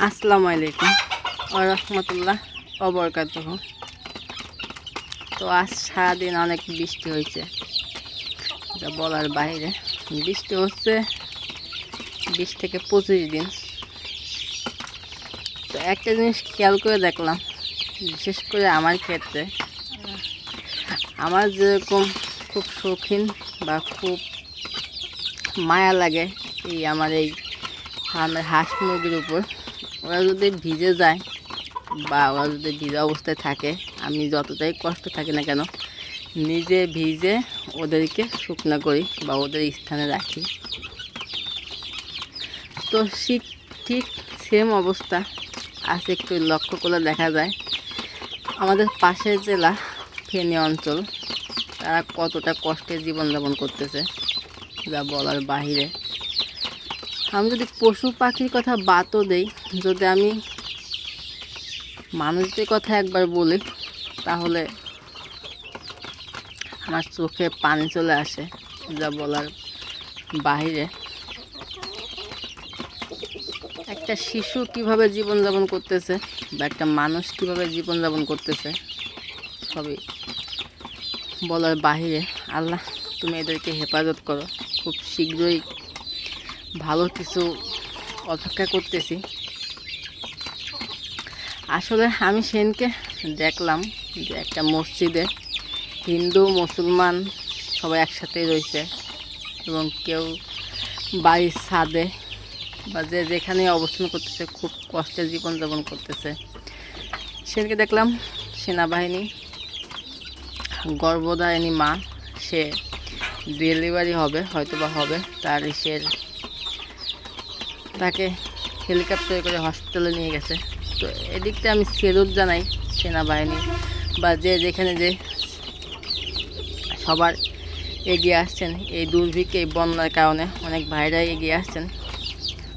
আসসালামু আলাইকুম ওয়া রাহমাতুল্লাহ ওয়া বারাকাতুহু। তো আজ সারাদিন অনেক বৃষ্টি হয়েছে, যা বলার বাইরে। বৃষ্টি হচ্ছে 20 থেকে 25 দিন। তো একটা জিনিস খেয়াল করে দেখলাম, বিশেষ করে আমার ক্ষেত্রে, আমার যেরকম খুব শৌখিন বা খুব মায়া লাগে এই হাঁস মুরগির উপর, ওরা যদি ভিজে যায় বা ওরা যদি ভিজে অবস্থায় থাকে, আমি যতটাই কষ্ট থাকি না কেন নিজে ভিজে ওদেরকে শুকনো করি বা ওদের স্থানে রাখি। তো শীত ঠিক সেম অবস্থা আজ একটু লক্ষ্য করে দেখা যায়। আমাদের পাশের জেলা ফেনী অঞ্চল, তারা কতটা কষ্টে জীবনযাপন করতেছে যা বলার বাহিরে। আমি যদি পশু পাখির কথা বাদও দেই, যদি আমি মানুষদের কথা একবার বলি, তাহলে আমার চোখে পানি চলে আসে যা বলার বাহিরে। একটা শিশু কিভাবে জীবনযাপন করতেছে বা একটা মানুষ কিভাবে জীবনযাপন করতেছে, সবই বলার বাহিরে। আল্লাহ, তুমি এদেরকে হেফাজত করো। খুব শীঘ্রই ভালো কিছু অপেক্ষা করতেছি। আসলে আমি সেদিনকে দেখলাম যে একটা মসজিদে হিন্দু মুসলমান সবাই একসাথেই রয়েছে, এবং কেউ বাড়ির ছাদে বা যে যেখানে অবস্থান করতেছে খুব কষ্টে জীবনযাপন করতেছে। সেদিনকে দেখলাম সেনাবাহিনী গর্ভধারিণী মা, সে ডেলিভারি হবে, হয়তো বা হবে, তাকে হেলিকপ্টারে করে হসপিটালে নিয়ে গেছে। তো এদিকটা আমি সেলুট জানাই সেনাবাহিনী বা যে যেখানে যে সবার এগিয়ে আসছেন এই দুর্ভিক্ষে, এই বন্যার কারণে অনেক ভাইরাই এগিয়ে আসছেন।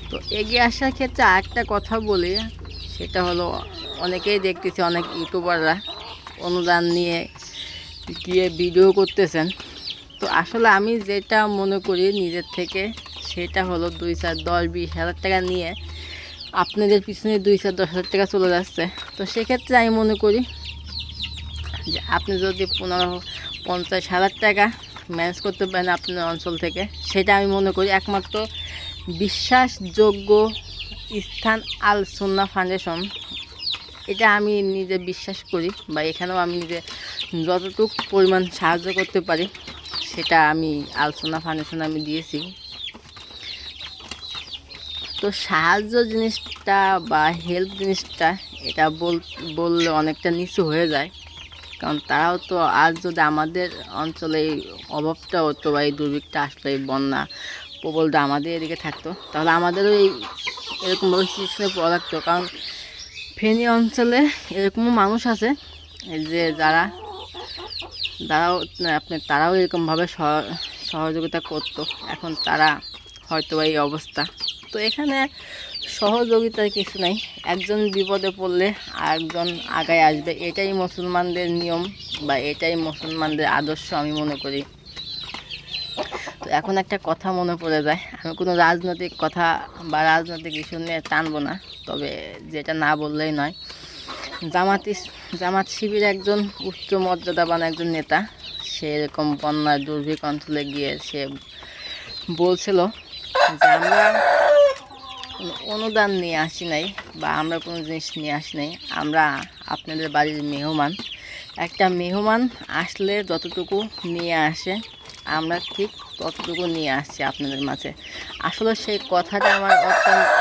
তো এগিয়ে আসার ক্ষেত্রে আরেকটা কথা বলি, সেটা হলো অনেকেই দেখতেছি, অনেক ইউটিউবাররা অনুদান নিয়ে গিয়ে ভিডিও করতেছেন। তো আসলে আমি যেটা মনে করি নিজের থেকে, সেটা হলো 2-4-10-20 হাজার টাকা নিয়ে আপনাদের পিছনে 2-4-10 হাজার টাকা চলে যাচ্ছে। তো সেক্ষেত্রে আমি মনে করি যে আপনি যদি 15-50 হাজার টাকা ম্যানেজ করতে পারেন আপনার অঞ্চল থেকে, সেটা আমি মনে করি একমাত্র বিশ্বাসযোগ্য স্থান আল সুন্নাহ ফাউন্ডেশন। এটা আমি নিজে বিশ্বাস করি, বা এখানেও আমি নিজে যতটুকু পরিমাণ সাহায্য করতে পারি সেটা আমি আল সুন্নাহ ফাউন্ডেশন আমি দিয়েছি। তো সাহায্য জিনিসটা বা হেল্প জিনিসটা, এটা বললে অনেকটা নিচু হয়ে যায়। কারণ তারাও তো আজ যদি আমাদের অঞ্চলে এই অভাবটা হতো বা এই দুর্ভিক্ষটা আসতো, এই বন্যা প্রবলটা আমাদের এদিকে থাকতো, তাহলে আমাদেরও এরকমভাবে সিচুয়েশনে পড়া লাগতো। কারণ ফেনী অঞ্চলে এরকমও মানুষ আছে যে তারাও এরকমভাবে সহযোগিতা করতো, এখন তারা হয়তো এই অবস্থা। তো এখানে সহযোগিতার কিছু নেই, একজন বিপদে পড়লে আরেকজন আগায় আসবে, এটাই মুসলমানদের নিয়ম বা এটাই মুসলমানদের আদর্শ আমি মনে করি। তো এখন একটা কথা মনে পড়ে যায়, আমি কোনো রাজনৈতিক কথা বা রাজনৈতিক ইস্যু নিয়ে টানবো না, তবে যেটা না বললেই নয়। জামাত শিবির একজন উচ্চ মর্যাদাবান একজন নেতা, সে এরকম বন্যার দুর্ভিক্ষ অঞ্চলে গিয়ে সে বলছিল যে আমরা অনুদান নিয়ে আসি নাই বা আমরা কোনো জিনিস নিয়ে আসি নাই, আমরা আপনাদের বাড়ির মেহমান। একটা মেহমান আসলে যতটুকু নিয়ে আসে আমরা ঠিক ততটুকু নিয়ে আসছি আপনাদের মাঝে। আসলে সেই কথাটা আমার অত্যন্ত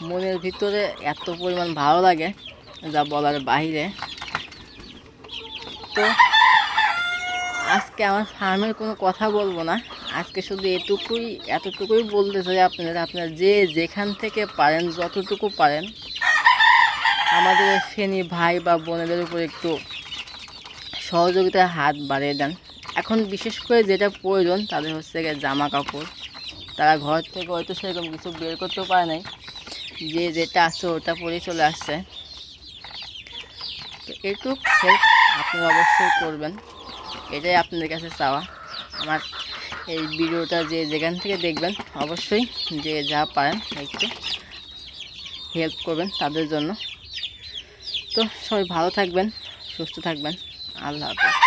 মনের ভিতরে এত পরিমাণ ভালো লাগে যা বলার বাইরে। তো আজকে আমার ফার্মের কোনো কথা বলবো না, আজকে শুধু এতটুকুই বলতে চাই আপনারা যে যেখান থেকে পারেন, যতটুকু পারেন, আমাদের ফেনী ভাই বা বোনেদের উপর একটু সহযোগিতার হাত বাড়িয়ে দেন। এখন বিশেষ করে যেটা প্রয়োজন তাদের হচ্ছে গিয়ে জামা কাপড়। তারা ঘর থেকে হয়তো সেরকম কিছু বের করতেও পারে নাই, যে যেটা আসছে ওটা পরেই চলে আসছে। তো একটু হেল্প আপনারা অবশ্যই করবেন, এটাই আপনাদের কাছে চাওয়া। আমার এই ভিডিওটা যে যেখান থেকে দেখবেন, অবশ্যই যে যা পারেন একটু হেল্প করবেন তাদের জন্য। তো সবাই ভালো থাকবেন, সুস্থ থাকবেন। আল্লাহ হাফেজ।